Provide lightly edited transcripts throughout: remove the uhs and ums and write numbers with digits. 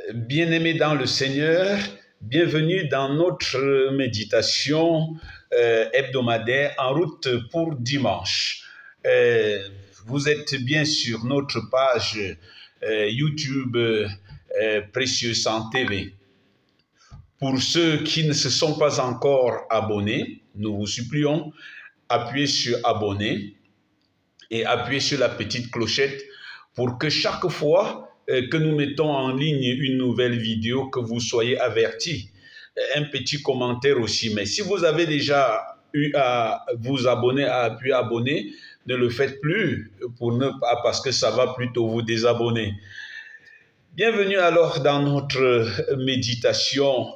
Bien-aimés dans le Seigneur, bienvenue dans notre méditation hebdomadaire en route pour dimanche. Vous êtes bien sur notre page YouTube Précieux Sang TV. Pour ceux qui ne se sont pas encore abonnés, nous vous supplions, appuyez sur abonner et appuyez sur la petite clochette pour que chaque fois que nous mettons en ligne une nouvelle vidéo, que vous soyez avertis. Un petit commentaire aussi. Mais si vous avez déjà eu à vous abonner, à appuyer abonner, ne le faites plus parce que ça va plutôt vous désabonner. Bienvenue alors dans notre méditation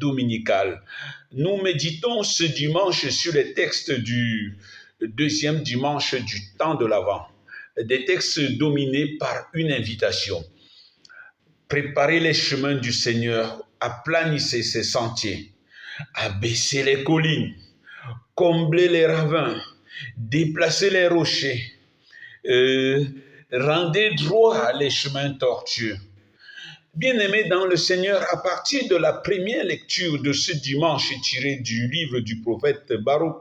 dominicale. Nous méditons ce dimanche sur les textes du deuxième dimanche du temps de l'Avent. Des textes dominés par une invitation. Préparez les chemins du Seigneur, aplanissez ses sentiers, abaissez les collines, comblez les ravins, déplacez les rochers, rendez droit les chemins tortueux. Bien-aimés dans le Seigneur, à partir de la première lecture de ce dimanche tiré du livre du prophète Baruch,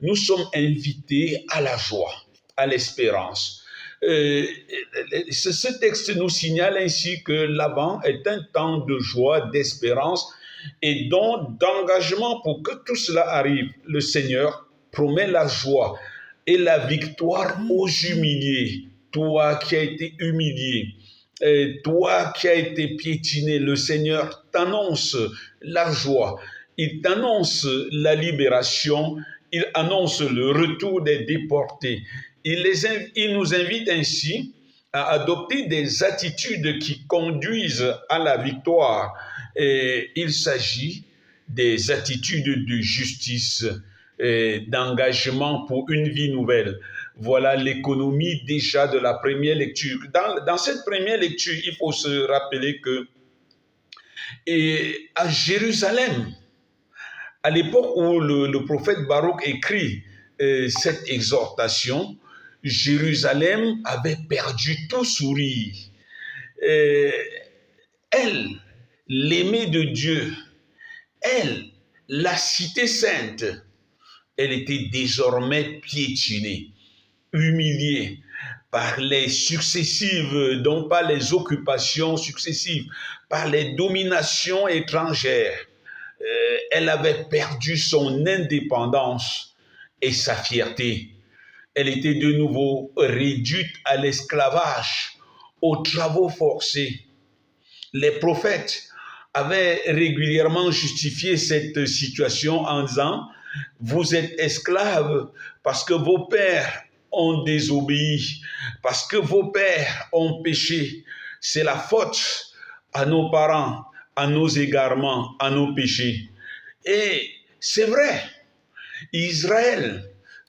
nous sommes invités à la joie, à l'espérance. Ce texte nous signale ainsi que l'Avent est un temps de joie, d'espérance et donc d'engagement pour que tout cela arrive. Le Seigneur promet la joie et la victoire aux humiliés. Toi qui as été humilié, toi qui as été piétiné, le Seigneur t'annonce la joie. Il t'annonce la libération. Il annonce le retour des déportés. Il nous invite ainsi à adopter des attitudes qui conduisent à la victoire. Et il s'agit des attitudes de justice, d'engagement pour une vie nouvelle. Voilà l'économie déjà de la première lecture. Dans cette première lecture, il faut se rappeler que à Jérusalem, à l'époque où le prophète Baruch écrit cette exhortation, Jérusalem avait perdu tout sourire. Elle, l'aimée de Dieu, elle, la cité sainte, elle était désormais piétinée, humiliée par les successives, donc par les occupations successives, par les dominations étrangères. Elle avait perdu son indépendance et sa fierté. Elle était de nouveau réduite à l'esclavage, aux travaux forcés. Les prophètes avaient régulièrement justifié cette situation en disant « Vous êtes esclaves parce que vos pères ont désobéi, parce que vos pères ont péché. C'est la faute à nos parents, à nos égarements, à nos péchés. » Et c'est vrai,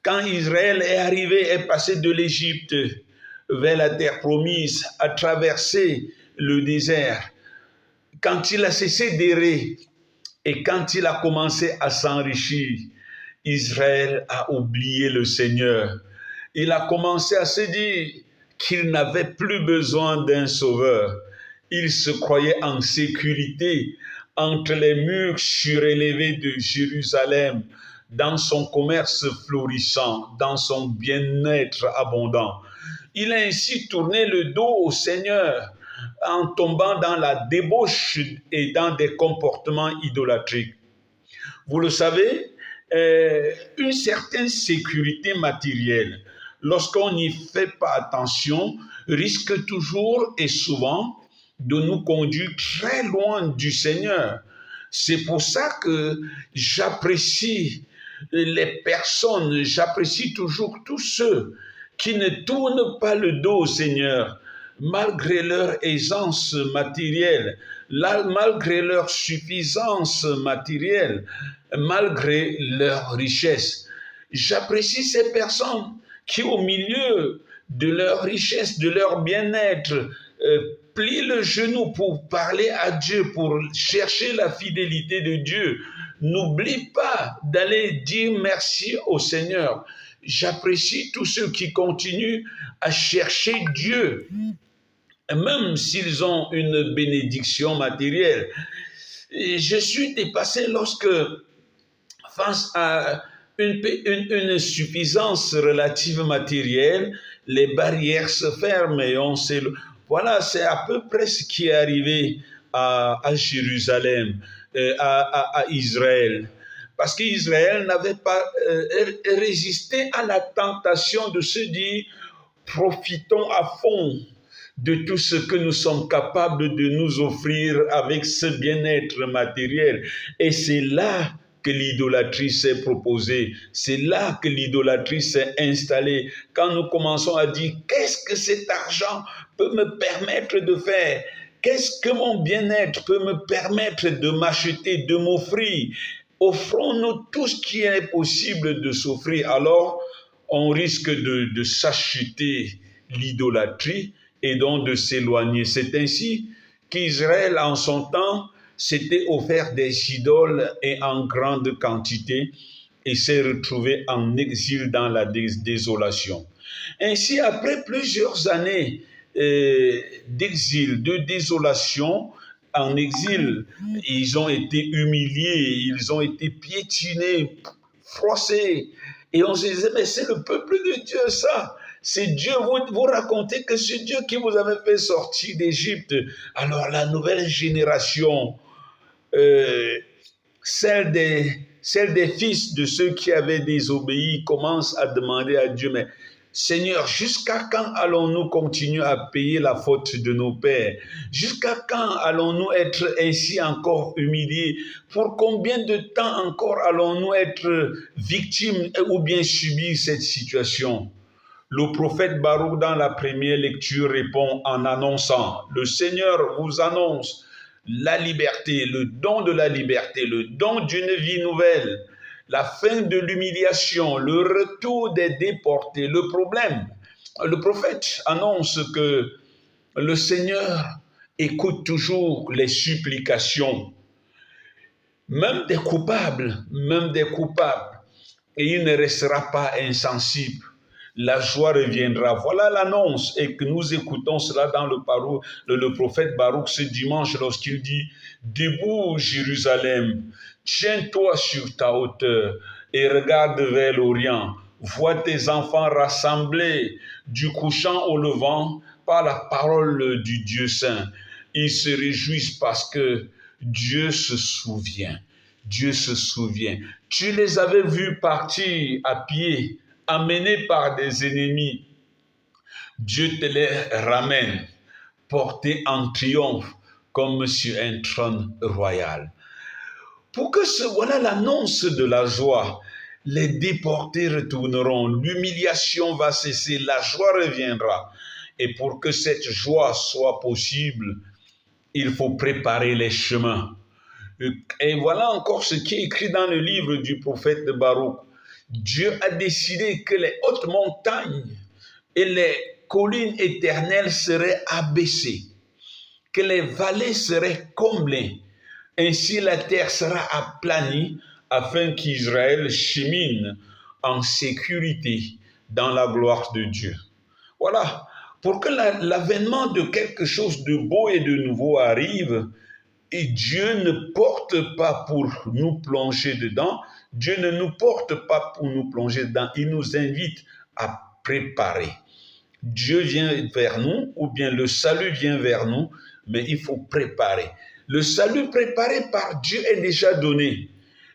quand Israël est arrivé, est passé de l'Égypte vers la terre promise, a traversé le désert, quand il a cessé d'errer et quand il a commencé à s'enrichir, Israël a oublié le Seigneur. Il a commencé à se dire qu'il n'avait plus besoin d'un sauveur. Il se croyait en sécurité entre les murs surélevés de Jérusalem, dans son commerce florissant, dans son bien-être abondant. Il a ainsi tourné le dos au Seigneur en tombant dans la débauche et dans des comportements idolâtriques. Vous le savez, une certaine sécurité matérielle, lorsqu'on n'y fait pas attention, risque toujours et souvent de nous conduire très loin du Seigneur. C'est pour ça que j'apprécie les personnes, j'apprécie toujours tous ceux qui ne tournent pas le dos au Seigneur, malgré leur aisance matérielle, malgré leur suffisance matérielle, malgré leur richesse. J'apprécie ces personnes qui, au milieu de leur richesse, de leur bien-être, plient le genou pour parler à Dieu, pour chercher la fidélité de Dieu. N'oublie pas d'aller dire merci au Seigneur. J'apprécie tous ceux qui continuent à chercher Dieu même s'ils ont une bénédiction matérielle. Et je suis dépassé lorsque, face à une suffisance relative matérielle, les barrières se ferment et on sait. Voilà, c'est à peu près ce qui est arrivé à Jérusalem, à Israël. Parce qu'Israël n'avait pas résisté à la tentation de se dire, profitons à fond de tout ce que nous sommes capables de nous offrir avec ce bien-être matériel. Et c'est là que l'idolâtrie s'est proposée. C'est là que l'idolâtrie s'est installée. Quand nous commençons à dire, qu'est-ce que cet argent peut me permettre de faire? Qu'est-ce que mon bien-être peut me permettre de m'acheter, de m'offrir? Offrons-nous tout ce qui est possible de s'offrir. Alors, on risque de s'acheter l'idolâtrie et donc de s'éloigner. C'est ainsi qu'Israël, en son temps, s'était offert des idoles et en grande quantité et s'est retrouvé en exil dans la désolation. Ainsi, après plusieurs années d'exil, de désolation, en exil, ils ont été humiliés, ils ont été piétinés, froissés. Et on se disait, mais c'est le peuple de Dieu, ça. C'est Dieu, vous racontez que c'est Dieu qui vous avait fait sortir d'Égypte. Alors la nouvelle génération, celle des fils de ceux qui avaient désobéi, commence à demander à Dieu, mais Seigneur, jusqu'à quand allons-nous continuer à payer la faute de nos pères? Jusqu'à quand allons-nous être ainsi encore humiliés? Pour combien de temps encore allons-nous être victimes ou bien subir cette situation? Le prophète Baruch, dans la première lecture, répond en annonçant, le Seigneur vous annonce la liberté, le don de la liberté, le don d'une vie nouvelle, la fin de l'humiliation, le retour des déportés. Le problème, le prophète annonce que le Seigneur écoute toujours les supplications, même des coupables, et il ne restera pas insensible. La joie reviendra. Voilà l'annonce et que nous écoutons cela dans le prophète Baruch ce dimanche lorsqu'il dit « Debout Jérusalem, tiens-toi sur ta hauteur et regarde vers l'Orient. Vois tes enfants rassemblés du couchant au levant par la parole du Dieu saint. Ils se réjouissent parce que Dieu se souvient. Dieu se souvient. Tu les avais vus partir à pied, amenés par des ennemis. Dieu te les ramène, portés en triomphe, comme sur un trône royal. Voilà l'annonce de la joie. Les déportés retourneront, l'humiliation va cesser, la joie reviendra. Et pour que cette joie soit possible, il faut préparer les chemins. Et voilà encore ce qui est écrit dans le livre du prophète de Baruch. Dieu a décidé que les hautes montagnes et les collines éternelles seraient abaissées, que les vallées seraient comblées. Ainsi la terre sera aplanie afin qu'Israël chemine en sécurité dans la gloire de Dieu. Voilà, pour que l'avènement de quelque chose de beau et de nouveau arrive, et Dieu ne porte pas pour nous plonger dedans, Dieu ne nous porte pas pour nous plonger dedans, il nous invite à préparer. Dieu vient vers nous, ou bien le salut vient vers nous, mais il faut préparer. Le salut préparé par Dieu est déjà donné,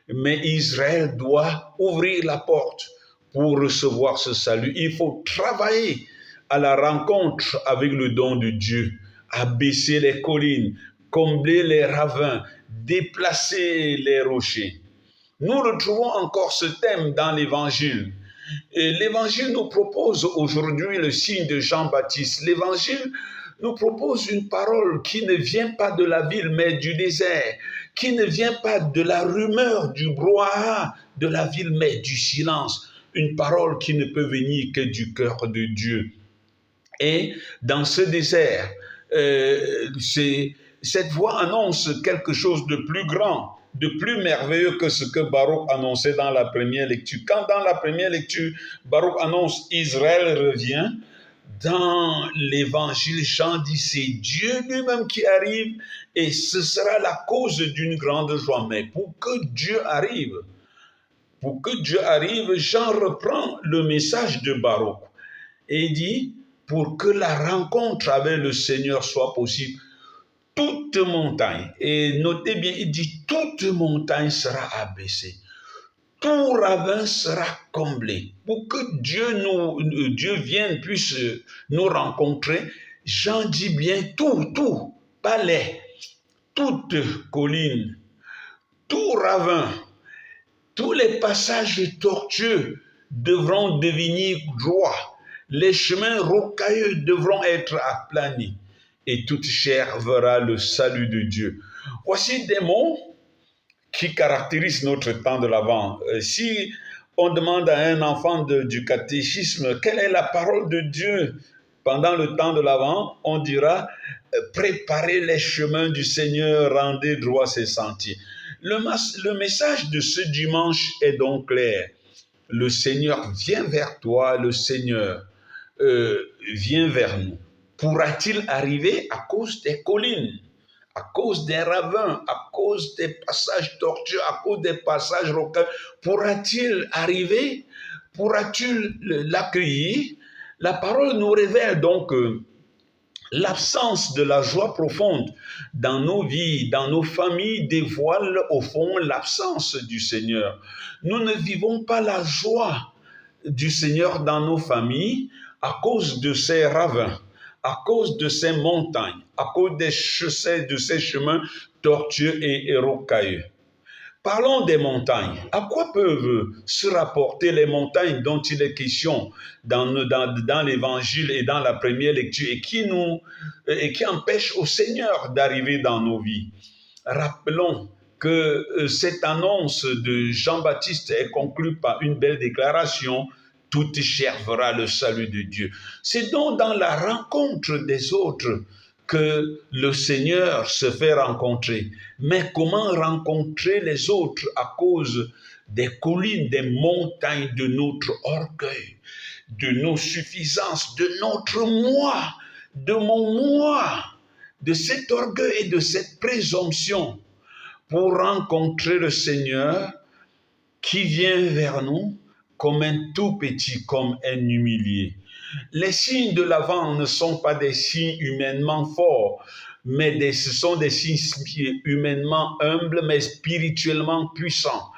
mais Israël doit ouvrir la porte pour recevoir ce salut. Il faut travailler à la rencontre avec le don de Dieu, abaisser les collines, combler les ravins, déplacer les rochers. Nous retrouvons encore ce thème dans l'Évangile. Et l'Évangile nous propose aujourd'hui le signe de Jean-Baptiste. L'Évangile nous propose une parole qui ne vient pas de la ville, mais du désert, qui ne vient pas de la rumeur, du brouhaha de la ville, mais du silence. Une parole qui ne peut venir que du cœur de Dieu. Et dans ce désert, cette voix annonce quelque chose de plus grand, de plus merveilleux que ce que Baruch annonçait dans la première lecture. Quand dans la première lecture, Baruch annonce Israël revient, dans l'évangile, Jean dit, c'est Dieu lui-même qui arrive et ce sera la cause d'une grande joie. Mais pour que Dieu arrive, Jean reprend le message de Baruch et dit, pour que la rencontre avec le Seigneur soit possible, toute montagne, et notez bien, il dit, toute montagne sera abaissée. Tout ravin sera comblé. Pour que Dieu vienne, puisse nous rencontrer, Jean dit bien tout, pas toute colline, tout ravin, tous les passages tortueux devront devenir droits. Les chemins rocailleux devront être aplanis et toute chair verra le salut de Dieu. Voici des mots qui caractérisent notre temps de l'Avent. Si on demande à un enfant du catéchisme quelle est la parole de Dieu pendant le temps de l'Avent, on dira préparez les chemins du Seigneur, rendez droit ses sentiers. Le message de ce dimanche est donc clair. Le Seigneur vient vers toi, le Seigneur vient vers nous. Pourra-t-il arriver à cause des collines, à cause des ravins, à cause des passages tortueux, à cause des passages rocailleux? Pourra-t-il arriver? Pourra-t-il l'accueillir? La parole nous révèle donc l'absence de la joie profonde dans nos vies, dans nos familles, dévoile au fond l'absence du Seigneur. Nous ne vivons pas la joie du Seigneur dans nos familles à cause de ces ravins, à cause de ces montagnes, à cause de ces chemins tortueux et rocailleux. Parlons des montagnes. À quoi peuvent se rapporter les montagnes dont il est question dans l'évangile et dans la première lecture et qui empêchent au Seigneur d'arriver dans nos vies? Rappelons que cette annonce de Jean-Baptiste est conclue par une belle déclaration: toute chair verra le salut de Dieu. C'est donc dans la rencontre des autres que le Seigneur se fait rencontrer. Mais comment rencontrer les autres à cause des collines, des montagnes de notre orgueil, de nos suffisances, de notre moi, de mon moi, de cet orgueil et de cette présomption, pour rencontrer le Seigneur qui vient vers nous comme un tout petit, comme un humilié. Les signes de l'Avent ne sont pas des signes humainement forts, mais ce sont des signes humainement humbles, mais spirituellement puissants.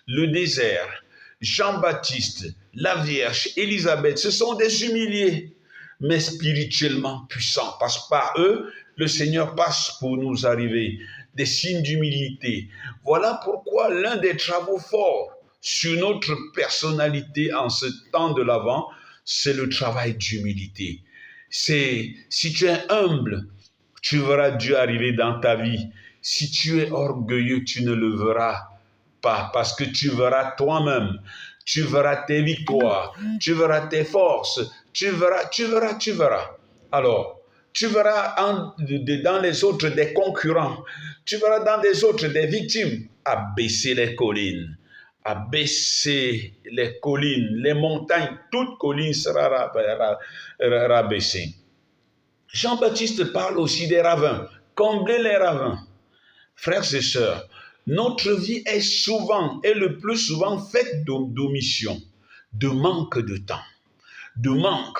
Le désert, Jean-Baptiste, la Vierge, Élisabeth, ce sont des humiliés, mais spirituellement puissants, parce que par eux, le Seigneur passe pour nous arriver. Des signes d'humilité. Voilà pourquoi l'un des travaux forts sur notre personnalité en ce temps de l'Avent, c'est le travail d'humilité. Si tu es humble, tu verras Dieu arriver dans ta vie. Si tu es orgueilleux, tu ne le verras pas, parce que tu verras toi-même, tu verras tes victoires, tu verras tes forces, tu verras. Alors, tu verras dans les autres des concurrents, tu verras dans les autres des victimes. Abaisser les collines, les montagnes, toute colline sera rabaissée. Jean-Baptiste parle aussi des ravins, combler les ravins. Frères et sœurs, notre vie est le plus souvent faite d'omission, de manque de temps, de manque.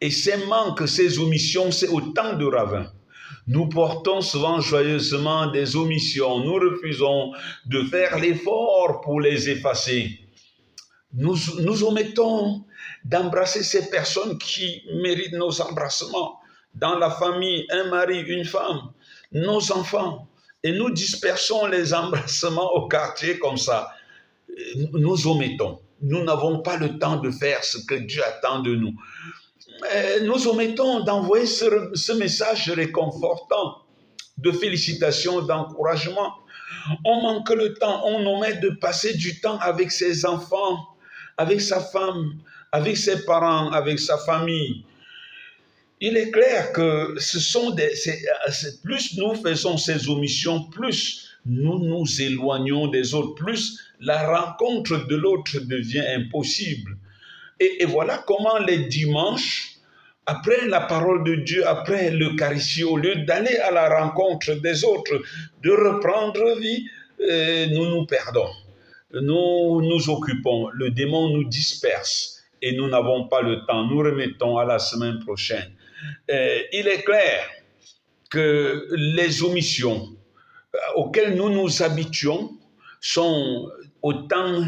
Et ces manques, ces omissions, c'est autant de ravins. Nous portons souvent joyeusement des omissions. Nous refusons de faire l'effort pour les effacer. Nous omettons d'embrasser ces personnes qui méritent nos embrassements. Dans la famille, un mari, une femme, nos enfants. Et nous dispersons les embrassements au quartier comme ça. Nous omettons. Nous n'avons pas le temps de faire ce que Dieu attend de nous. Nous omettons d'envoyer ce message réconfortant, de félicitations, d'encouragement. On manque le temps, on omet de passer du temps avec ses enfants, avec sa femme, avec ses parents, avec sa famille. Il est clair que plus nous faisons ces omissions, plus nous nous éloignons des autres, plus la rencontre de l'autre devient impossible. Et voilà comment les dimanches après la parole de Dieu, après l'Eucharistie, au lieu d'aller à la rencontre des autres, de reprendre vie, nous nous perdons. Nous nous occupons, le démon nous disperse et nous n'avons pas le temps. Nous remettons à la semaine prochaine. Il est clair que les omissions auxquelles nous nous habituons sont autant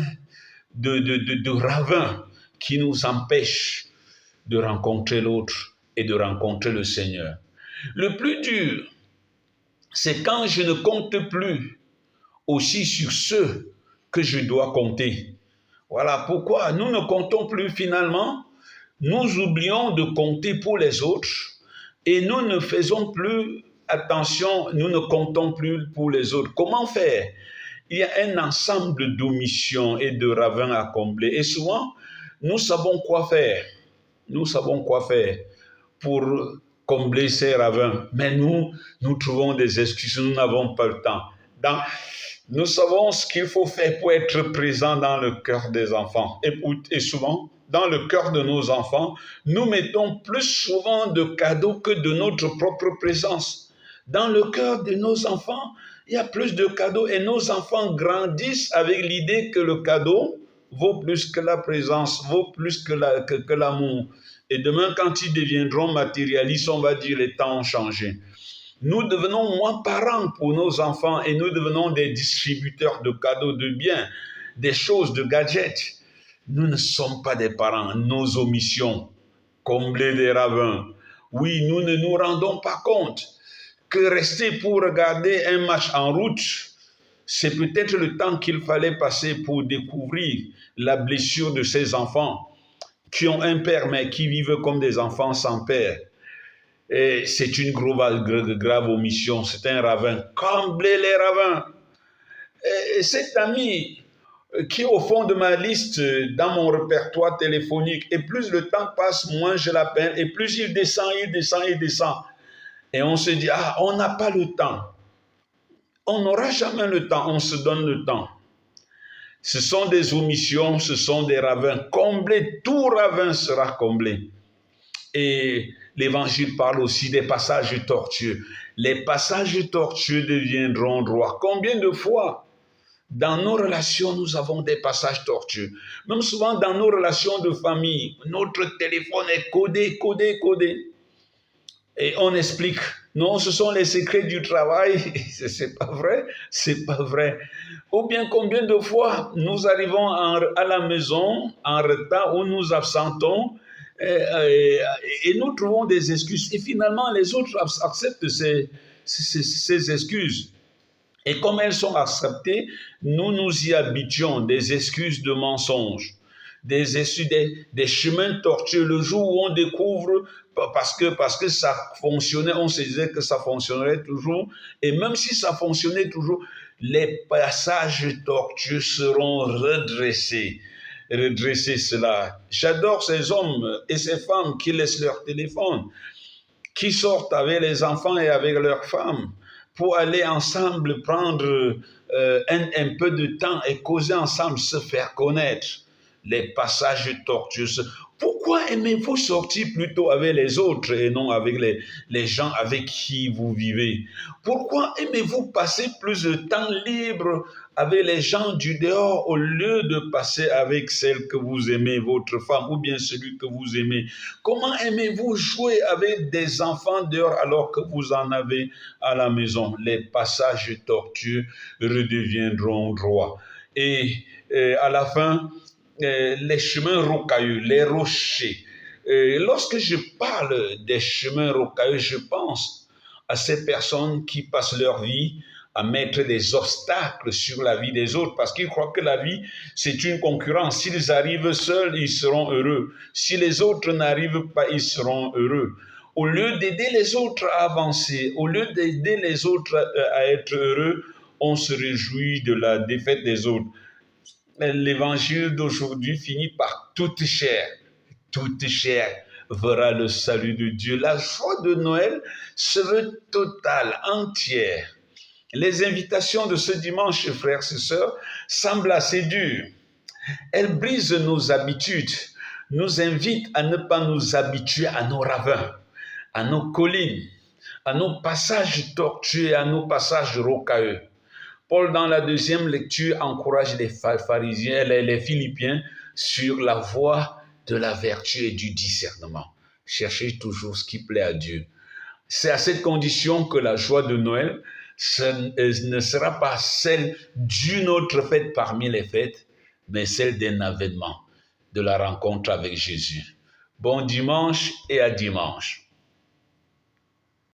de ravins qui nous empêchent de rencontrer l'autre et de rencontrer le Seigneur. Le plus dur, c'est quand je ne compte plus aussi sur ceux que je dois compter. Voilà pourquoi nous ne comptons plus finalement, nous oublions de compter pour les autres et nous ne faisons plus attention, nous ne comptons plus pour les autres. Comment faire? Il y a un ensemble d'omissions et de ravins à combler et souvent, nous savons quoi faire. Nous savons quoi faire pour combler ces ravins, mais nous trouvons des excuses, nous n'avons pas le temps. Nous savons ce qu'il faut faire pour être présent dans le cœur des enfants. Et souvent, dans le cœur de nos enfants, nous mettons plus souvent de cadeaux que de notre propre présence. Dans le cœur de nos enfants, il y a plus de cadeaux et nos enfants grandissent avec l'idée que le cadeau vaut plus que la présence, vaut plus que l'amour. Et demain, quand ils deviendront matérialistes, on va dire les temps ont changé. Nous devenons moins parents pour nos enfants et nous devenons des distributeurs de cadeaux, de biens, des choses, de gadgets. Nous ne sommes pas des parents. Nos omissions, combler des ravins. Oui, nous ne nous rendons pas compte que rester pour regarder un match en route, c'est peut-être le temps qu'il fallait passer pour découvrir la blessure de ces enfants qui ont un père mais qui vivent comme des enfants sans père. Et c'est une grave omission, c'est un ravin. Combler les ravins. Et cet ami qui est au fond de ma liste dans mon répertoire téléphonique, et plus le temps passe, moins je l'appelle, et plus il descend. Et on se dit, on n'a pas le temps. On n'aura jamais le temps, on se donne le temps. Ce sont des omissions, ce sont des ravins. Combler, tout ravin sera comblé. Et l'Évangile parle aussi des passages tortueux. Les passages tortueux deviendront droits. Combien de fois dans nos relations, nous avons des passages tortueux. Même souvent dans nos relations de famille, notre téléphone est codé. Et on explique, non, ce sont les secrets du travail. C'est pas vrai. Ou bien combien de fois nous arrivons à la maison en retard ou nous absentons et nous trouvons des excuses. Et finalement, les autres acceptent ces excuses. Et comme elles sont acceptées, nous nous y habituons, des excuses de mensonges, des excuses, des chemins tortueux. Le jour où on découvre, parce que ça fonctionnait, on se disait que ça fonctionnerait toujours. Et même si ça fonctionnait toujours, les passages tortueux seront redressés. Redresser cela. J'adore ces hommes et ces femmes qui laissent leur téléphone, qui sortent avec les enfants et avec leurs femmes pour aller ensemble prendre un peu de temps et causer ensemble, se faire connaître. Les passages tortueux. Pourquoi aimez-vous sortir plutôt avec les autres et non avec les gens avec qui vous vivez? Pourquoi aimez-vous passer plus de temps libre avec les gens du dehors au lieu de passer avec celle que vous aimez, votre femme ou bien celui que vous aimez? Comment aimez-vous jouer avec des enfants dehors alors que vous en avez à la maison? Les passages tortueux redeviendront droits. Et à la fin, les chemins rocailleux, les rochers. Lorsque je parle des chemins rocailleux, je pense à ces personnes qui passent leur vie à mettre des obstacles sur la vie des autres parce qu'ils croient que la vie, c'est une concurrence. S'ils arrivent seuls, ils seront heureux. Si les autres n'arrivent pas, ils seront heureux. Au lieu d'aider les autres à avancer, au lieu d'aider les autres à être heureux, on se réjouit de la défaite des autres. L'évangile d'aujourd'hui finit par toute chair verra le salut de Dieu. La joie de Noël serait totale, entière. Les invitations de ce dimanche, frères et sœurs, semblent assez dures. Elles brisent nos habitudes, nous invite à ne pas nous habituer à nos ravins, à nos collines, à nos passages tortueux, à nos passages rocailleux. Paul, dans la deuxième lecture, encourage les pharisiens, les Philippiens sur la voie de la vertu et du discernement. Cherchez toujours ce qui plaît à Dieu. C'est à cette condition que la joie de Noël ne sera pas celle d'une autre fête parmi les fêtes, mais celle d'un avènement, de la rencontre avec Jésus. Bon dimanche et à dimanche.